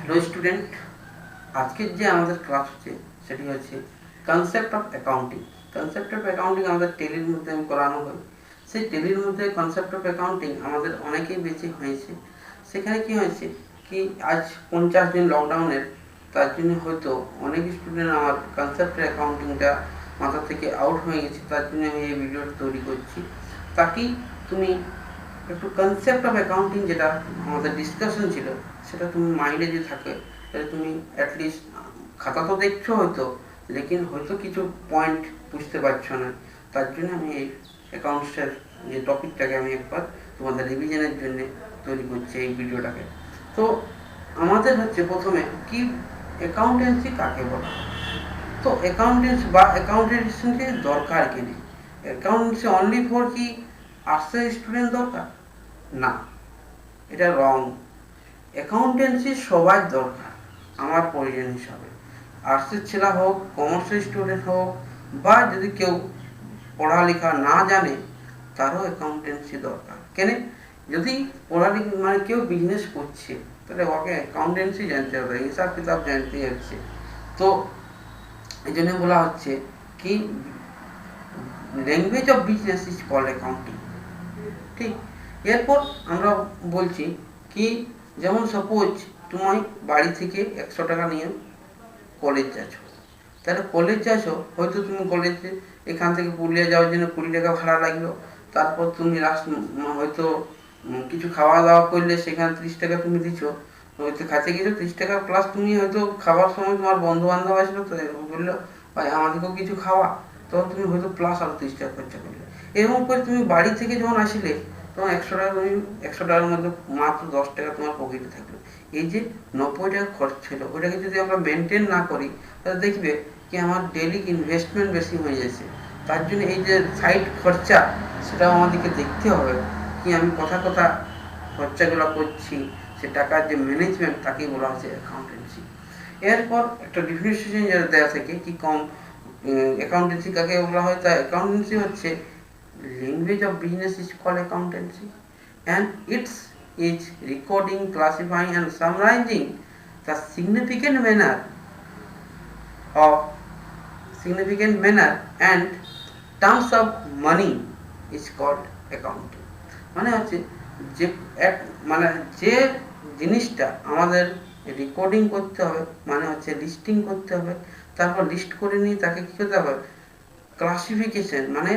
Hello student, আজকের যে আমাদের ক্লাস হচ্ছে সেটি হচ্ছে concept of accounting. Concept of accounting আমাদের টেলির মধ্যে করানো হয়। সেই টেলির মধ্যে কনসেপ্ট অফ অ্যাকাউন্টিং আমাদের অনেকেই বেশি হয়েছে। সেখানে কি হয়েছে কি আজ 50 দিন লকডাউনের, তার জন্য হয়তো অনেক স্টুডেন্ট আমার কনসেপ্ট অফ অ্যাকাউন্টিংটা মাথা থেকে আউট হয়ে গেছে। তার জন্য আমি এই ভিডিওটা তৈরি করছি, তাকি তুমি একটু কনসেপ্ট অফ অ্যাকাউন্টিং যেটা আমাদের ডিসকাশন ছিল সেটা তুমি মাইন্ডে যে থাকে, তাহলে তুমি অ্যাটলিস্ট খাতা তো দেখছো হয়তো, লেকিন হয়তো কিছু পয়েন্ট বুঝতে পারছো না। তার জন্য আমি এই অ্যাকাউন্টসের যে টপিকটাকে আমি একবার তোমাদের রিভিশনের জন্য তৈরি করছি এই ভিডিওটাকে। তো আমাদের হচ্ছে প্রথমে কি অ্যাকাউন্টেন্সি কাকে বলা। তো অ্যাকাউন্টেন্সি বা অ্যাকাউন্টেন্সি দরকার কি নেই, অ্যাকাউন্টেন্সি অনলি ফর কি আর্টসের স্টুডেন্ট দরকার? না, এটা রং। অ্যাকাউন্টেন্সি সবার দরকার আমার প্রয়োজন হিসাবে, আর্টসের ছেলে হোক, কমার্সের স্টুডেন্ট হোক, বা যদি কেউ পড়ালেখা না জানে তারও অ্যাকাউন্টেন্সি দরকার। কেন? যদি পড়ালেখা মানে কেউ বিজনেস করছে তাহলে ওকে অ্যাকাউন্টেন্সি জানতে হবে, হিসাব কিতাব জানতে হচ্ছে। তো এই জন্য বলা হচ্ছে কি language of business is called accounting. ঠিক, এরপর আমরা বলছি কি, যেমন সাপোজ তুমি বাড়ি থেকে 100 টাকা নিয়ে কলেজ যাচ্ছ, তাহলে কলেজ যাচ্ছ, হয়তো তুমি কলেজে এখান থেকে পুরুলিয়া যাওয়ার জন্য 20 টাকা ভাড়া লাগলো। তারপর তুমি হয়তো কিছু খাওয়া দাওয়া করলে সেখানে 30 টাকা তুমি দিচ্ছ, হয়তো খাতে গেছো 30 টাকা প্লাস তুমি হয়তো খাওয়ার সময় তোমার বন্ধু বান্ধব আসলো, তো বললো ভাই আমাদেরকেও কিছু খাওয়া, তখন তুমি হয়তো প্লাস আরো 30 টাকা খরচা করলে। এরকম করে তুমি বাড়ি থেকে যখন আসলে তোমার 100 টাকা, তুমি 100 টাকার মধ্যে মাত্র 10 টাকা তোমার পকেটে থাকলো। এই যে 90 টাকা খরচ ছিল, ওইটাকে যদি আমরা মেনটেন না করি তাহলে দেখবে কি আমার ডেইলি ইনভেস্টমেন্ট বেশি হয়ে যাচ্ছে। তার জন্য এই যে সাইড খরচা সেটাও আমাদেরকে দেখতে হবে, কি আমি কথা খরচাগুলো করছি, সে টাকার যে ম্যানেজমেন্ট তাকেই বলা হচ্ছে অ্যাকাউন্টেন্সি। এরপর একটা ডিফিনিশন যেটা দেওয়া থাকে কি অ্যাকাউন্টেন্সি কাকে বলা হয়, তা অ্যাকাউন্টেন্সি হচ্ছে language of business is called accountancy, and it's recording, classifying and summarizing the significant manner and terms of money is called accounting. মানে হচ্ছে যে মানে যে জিনিসটা আমাদের রেকর্ডিং করতে হবে, মানে হচ্ছে লিস্টিং করতে হবে, তারপর লিস্ট করে নিয়ে তাকে কী করতে হবে, ক্লাসিফিকেশন, মানে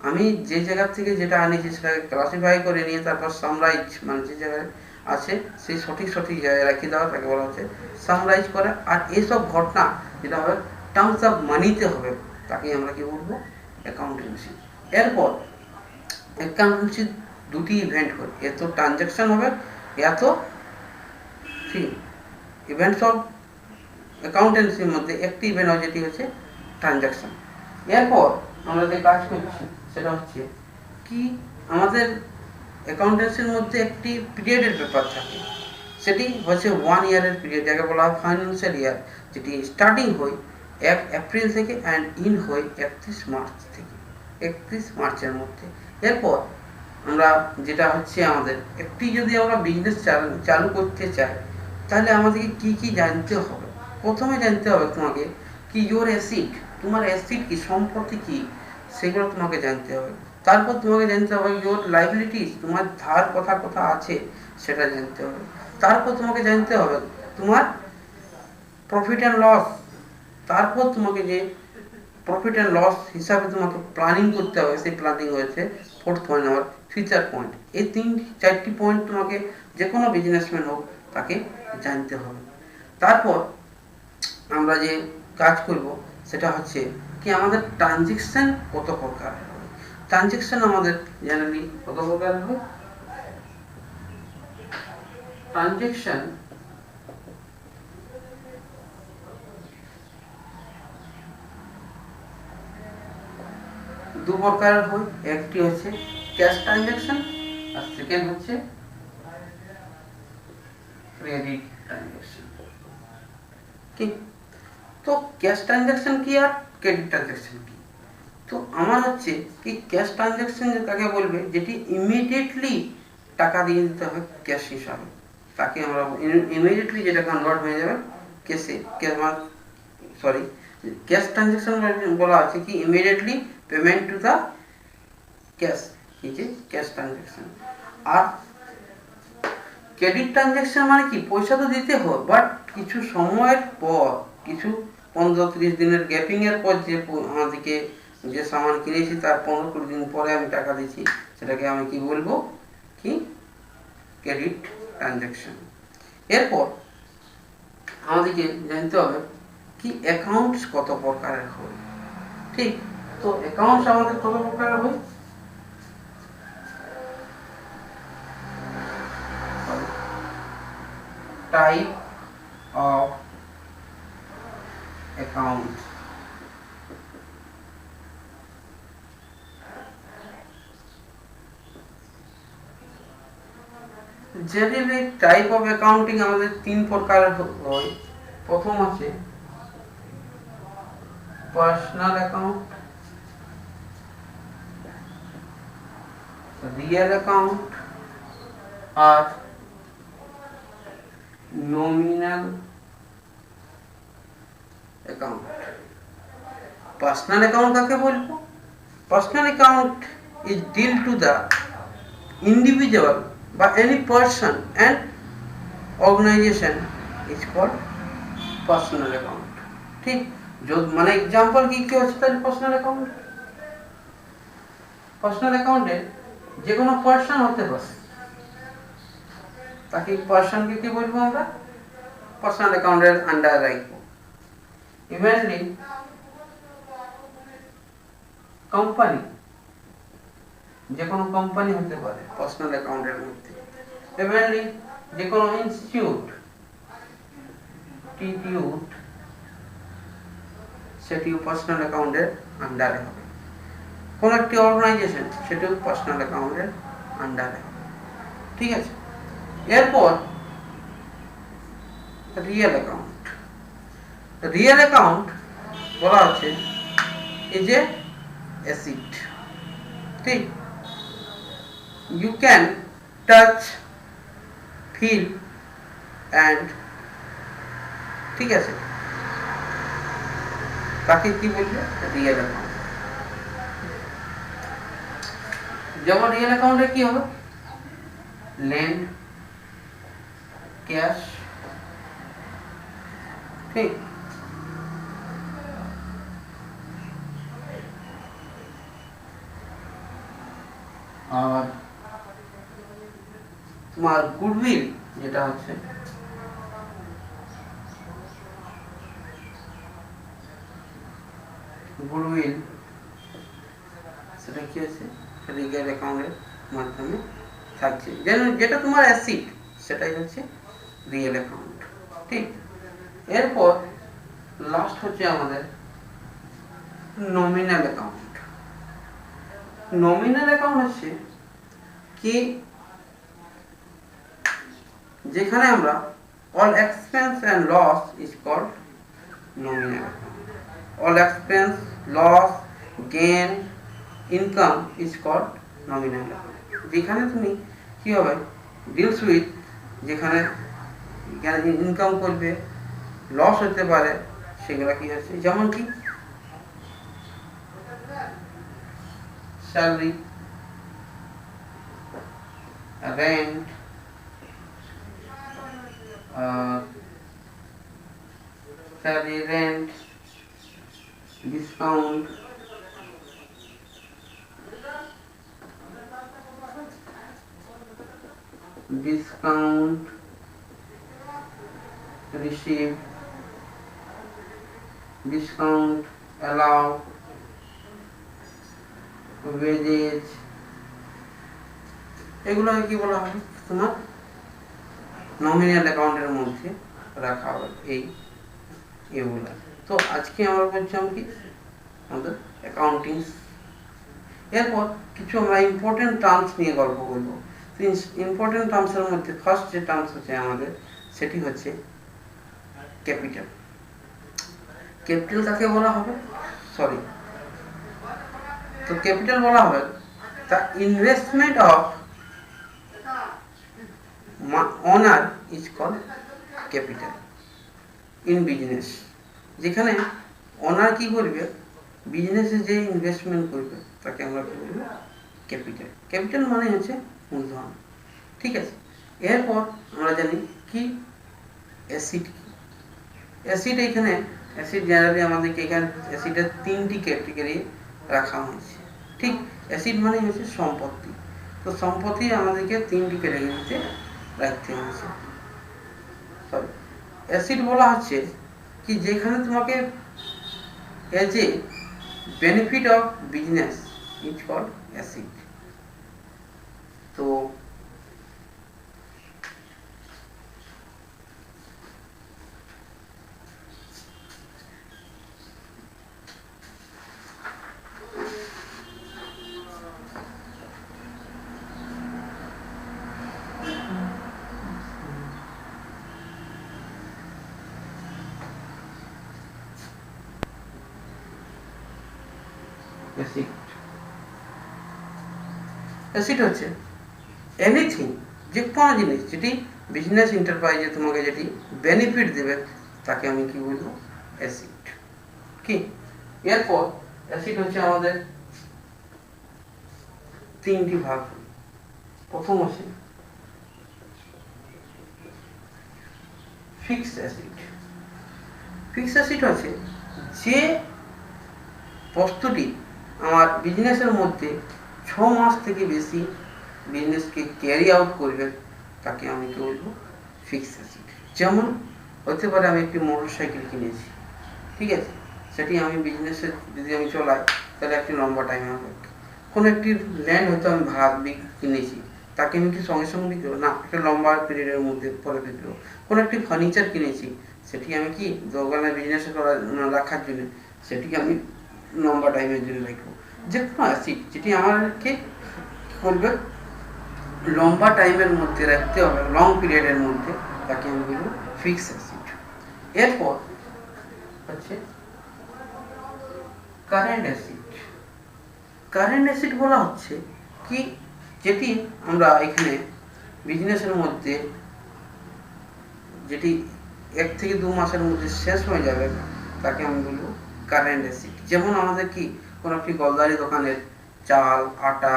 আমি যে জায়গা থেকে যেটা আনিছি সেটাকে ক্লাসিফাই করে নিয়ে তারপর সামরাইজ, মানে যে জায়গায় আছে সেই সঠিক জায়গায় রেখে দেওয়া, তাকে বলা হচ্ছে সামরাইজ করা। আর এইসব ঘটনা যেটা হবে টার্মস অফ মানিতে হবে, তাকে আমরা কি বলবো, অ্যাকাউন্টেন্সি। এরপর অ্যাকাউন্টেন্সি দুটি ইভেন্ট হয়, এত ট্রানজ্যাকশন হবে, এত ঠিক ইভেন্টস অফ অ্যাকাউন্টেন্সির মধ্যে একটি ইভেন্ট হয় যেটি হচ্ছে ট্রানজ্যাকশন। এরপর আমরা যে কাজ করছি সেটা হচ্ছে কি আমাদের অ্যাকাউন্টেন্সির মধ্যে একটি পিরিয়ডের ব্যাপার থাকে, সেটি হচ্ছে 1 ইয়ারের পিরিয়ড, যাকে বলা হয় ফাইন্যান্সিয়াল ইয়ার, যেটি স্টার্টিং হয় 1 এপ্রিল থেকে অ্যান্ড ইন হয় 31 মার্চ থেকে, 31 মার্চের মধ্যে। এরপর আমরা যেটা হচ্ছে আমাদের একটি যদি আমরা বিজনেস চালু করতে চাই তাহলে আমাদেরকে কি কি জানতে হবে। প্রথমে জানতে হবে তোমাকে কি ইয়োর অ্যাসিড, তোমার অ্যাসিড কি, সম্পত্তি কি, সেগুলো তোমাকে জানতে হবে। তারপর তোমাকে জানতে হবে ইয়োর লাইবিলিটিস, তোমার ধার কথা আছে সেটা জানতে হবে। তারপর তোমাকে জানতে হবে তোমার প্রফিট অ্যান্ড লস, তারপর তোমাকে যে প্রফিট অ্যান্ড লস হিসাবে তোমাকে প্ল্যানিং করতে হবে, সেই প্ল্যানিং হয়েছে 4th পয়েন্ট, আমার ফিউচার পয়েন্ট। এই 4টি পয়েন্ট তোমাকে যে কোনো বিজনেসম্যান হোক তাকে জানতে হবে। তারপর আমরা যে কাজ করব সেটা হচ্ছে কি আমাদের ট্রানজ্যাকশন কত প্রকার হবে। ট্রানজ্যাকশন আমাদের জেনারেলি কত প্রকার হবে, ট্রানজ্যাকশন দু প্রকার হয়, একটি হচ্ছে ক্যাশ ট্রানজ্যাকশন আর সেকেন্ড হচ্ছে ক্রেডিট ট্রানজ্যাকশন। কি তো ক্যাশ ট্রানজ্যাকশন কি আর ক্রেডিট ট্রানজ্যাকশন কি? তো আমার হচ্ছে কি ক্যাশ ট্রানজ্যাকশন কাকে বলবে, যেটি ইমিডিয়েটলি টাকা দিয়ে দিতে হবে ক্যাশ হিসাবে। তাকে আমরা ইমিডিয়েটলি যেটা কনভার্ট হয়ে যাবে ক্যাশে, সরি ক্যাশ ট্রানজ্যাকশন বলা আছে কি immediately payment to the cash, এই যে ক্যাশ ট্রানজ্যাকশন। আর ক্রেডিট ট্রানজ্যাকশন মানে কি পয়সা তো দিতে হয়, বাট কিছু সময়ের পর, কিছু 15-30 দিনের গ্যাপিং এর পর যে আমাদেরকে যে সামান কিনেছি তার 15-20 দিন পরে আমি টাকা দিচ্ছি, সেটাকে আমি কি বলবো, কি ক্রেডিট ট্রানজ্যাকশন। এরপর আমাদেরকে জানতে হবে কি অ্যাকাউন্টস কত প্রকারের হয়। ঠিক, তো অ্যাকাউন্টস আমাদের কত প্রকারের হয়, type of account. Generally type of accounting আমাদের 3 প্রকারের হয়। প্রথম আছে পার্সোনাল অ্যাকাউন্ট, রিয়েল অ্যাকাউন্ট আর নমিনাল অ্যাকাউন্ট। পার্সোনাল অ্যাকাউন্ট কাকে বলবো? Personal account is deal to the individual বা any person and organization is called personal account. ঠিক, মানে এক্সাম্পল কি কি হচ্ছে তাহলে পার্সোনাল অ্যাকাউন্ট? পার্সোনাল অ্যাকাউন্টে যে কোনো পার্সন হতে পারে, তাকে পার্সনকে কি বলবো আমরা? পার্সোনাল অ্যাকাউন্টের আন্ডারে রাখবো। ইভেনলি কোম্পানি, যে কোনো কোম্পানি হতে পারে পার্সোনাল অ্যাকাউন্টের মধ্যে। ইভেনলি যে কোনো ইনস্টিটিউট, সেটিও পার্সোনাল অ্যাকাউন্টের আন্ডারে হবে। কোন একটি অর্গানাইজেশন, সেটিও পার্সোনাল অ্যাকাউন্টের আন্ডারে হবে। ঠিক আছে, এরপর রিয়েল অ্যাকাউন্ট। রিয়েল অ্যাকাউন্ট বলা আছে এই যে অ্যাসেট। ঠিক, you can touch, feel and, ঠিক আছে, তাকে কি বলবে? Real account. যেমন রিয়েল অ্যাকাউন্টে কি হবে? ল্যান্ড, ক্যাশ, ঠিক, আর তোমার গুডউইল যেটা হচ্ছে, গুডউইল সেটা কি আছে? রিয়েল অ্যাকাউন্টের মাধ্যমে থাকছে। যেটা তোমার অ্যাসেট সেটাই হচ্ছে রিয়েল অ্যাকাউন্ট। ঠিক, এরপর লাস্ট হচ্ছে আমাদের নমিনাল অ্যাকাউন্ট। নমিনাল অ্যাকাউন্ট হচ্ছে কি যেখানে আমরা all expense and loss is called nominal account. All expense, loss, gain, income is called nominal account. যেখানে তুমি কি হবে deals with, যেখানে ইনকাম করবে, লস হতে পারে, সেগুলো কি হচ্ছে, যেমন কি salary, rent, salary, rent, discount, receive, discount, allow, wages, এগুলো কি বলা হয়? তোমার নমিনাল অ্যাকাউন্টের মধ্যে রাখা হবে এগুলা। তো আজকে আমরা বলছিলাম কি আমাদের অ্যাকাউন্টিং। এরপর কিছু আমরা ইম্পর্টেন্ট টার্মস নিয়ে গল্প করবো। ইম্পর্টেন্ট টার্মসের মধ্যে ফার্স্ট যে টার্মস হচ্ছে আমাদের, সেটি হচ্ছে ক্যাপিটাল। ক্যাপিটাল কাকে বলা হবে? তো ক্যাপিটাল বলা হবে the investment of honour is call capital in business. যেখানে অনার কি করবে, বিজনেসে যে ইনভেস্টমেন্ট করবে তাকে আমরা কি বলবো, ক্যাপিটাল। ক্যাপিটাল মানে হচ্ছে মূলধন। ঠিক আছে, এরপর আমরা জানি কি অ্যাসিড কি। অ্যাসিড এখানে অ্যাসিড জেনারেলি আমাদেরকে এখানে অ্যাসিডের 3টি ক্যাটেগরি রাখা হয়েছে। ঠিক, অ্যাসিড মানে হচ্ছে সম্পত্তি। তো সম্পত্তি আমাদেরকে 3টি ক্যাটেগরিতে রাখতে হয়েছে। সরি, অ্যাসিড বলা হচ্ছে কি যেখানে তোমাকে as a benefit of business is called asset. তো অ্যাসিড অ্যাসিড হচ্ছে এনিথিং, যে কোনো জিনিস যেটি বিজনেস এন্টারপ্রাইজে তোমাকে যেটি বেনিফিট দেবে তাকে আমি কি বলবো, অ্যাসিড। কি, এরপর অ্যাসিড হচ্ছে আমাদের 3টি ভাগ। প্রথম হচ্ছে ফিক্সড অ্যাসিড। ফিক্সড অ্যাসিড হচ্ছে যে বস্তুটি আমার বিজনেসের মধ্যে 6 মাস থেকে বেশি বিজনেসকে ক্যারি আউট করবে তাকে আমি কি বলবো, ফিক্সড অ্যাসিড। যেমন হতে পারে আমি একটি মোটর সাইকেল কিনেছি, ঠিক আছে, সেটি আমি বিজনেসে যদি আমি চলাই তাহলে একটি লম্বা টাইম হবে। কোনো একটি ল্যান্ড হয়তো আমি ভাড়া কিনেছি, তাকে আমি কি সঙ্গে সঙ্গে বিক্রি করবো না, একটা লম্বা পিরিয়ডের মধ্যে পরে বিক্রি করবো। কোনো একটি ফার্নিচার কিনেছি, সেটি আমি কি দোকানে বিজনেসে রাখার জন্য সেটি আমি লম্বা টাইমের জন্য রাখবো। যে কোনো অ্যাসিড যেটি আমাকে করবে লম্বা টাইমের মধ্যে রাখতে হবে, লং পিরিয়ডের মধ্যে, তাকে আমি বলবো ফিক্সড অ্যাসিড। এরপর হচ্ছে কারেন্ট অ্যাসিড। কারেন্ট অ্যাসিড বলা হচ্ছে কি যেটি আমরা এখানে বিজনেসের মধ্যে যেটি 1 থেকে 2 মাসের মধ্যে শেষ হয়ে যাবে তাকে আমি বলবো কারেন্ট অ্যাসিড। যেমন আমাদের কি কোনো একটি গলদারি দোকানের চাল, আটা,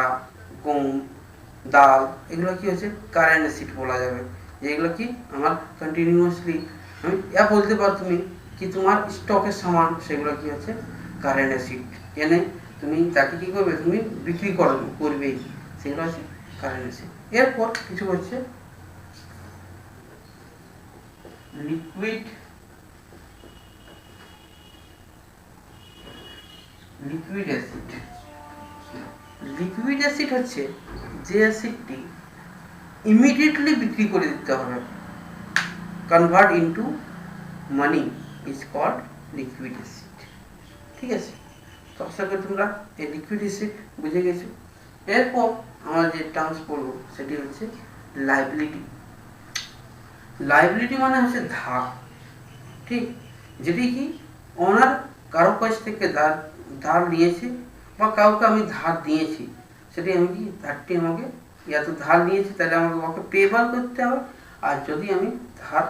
গম, ডাল, এগুলো কি হচ্ছে কারেন্ট অ্যাসিড বলা যাবে। যেগুলো কি আমার কন্টিনিউয়াসলি আমি বলতে পারো তুমি কি তোমার স্টকের সামান, সেগুলো কি হচ্ছে কারেন্ট অ্যাসিড। এনে তুমি তাকে কি করবে, তুমি বিক্রি করবেই, সেগুলো হচ্ছে কারেন্ট অ্যাসিড। এরপর কিছু হচ্ছে লিকুইড অ্যাসিড। লিকুইড অ্যাসিড হচ্ছে যে অ্যাসিডটি ইমিডিয়েটলি বিক্রি করে দিতে হবে, convert into money is called liquid asset. ঠিক আছে, তো আশা করি তোমরা এই লিকুইড অ্যাসিড বুঝে গেছো। এরপর আমরা যে টার্মস পড়বো সেটি হচ্ছে লায়াবিলিটি। লায়াবিলিটি মানে হচ্ছে ধার। ঠিক, যেটি কি ওনার কারো কাছ থেকে ধার নিয়েছে বা কাউকে আমি ধার দিয়েছি, সেটি আমি কি ধারটি আমাকে এত ধার নিয়েছি তাহলে আমাকে ওকে পেবার করতে হবে, আর যদি আমি ধার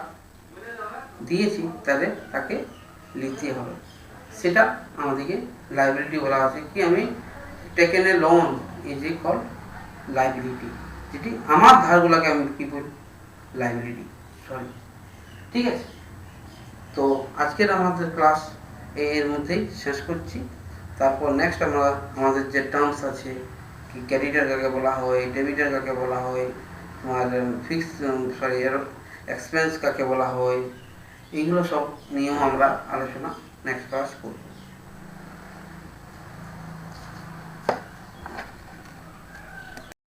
দিয়েছি তাহলে তাকে নিতে হবে, সেটা আমাদেরকে লায়াবিলিটি বলা আছে। কি আমি taken A loan is a call liability, যেটি আমার ধারগুলোকে আমি কি বলি, লায়াবিলিটি। সরি, ঠিক আছে। তো আজকের আমাদের ক্লাস এর মধ্যেই শেষ করছি। তারপর নেক্সট আমরা আমাদের যে টার্মস আছে, কি ক্রেডিটার কাকে বলা হয়, ডেবিটার কাকে বলা হয়, তোমার এক্সপেন্স কাকে বলা হয়, এইগুলো সব নিয়েও আমরা আলোচনা নেক্সট ক্লাস করব।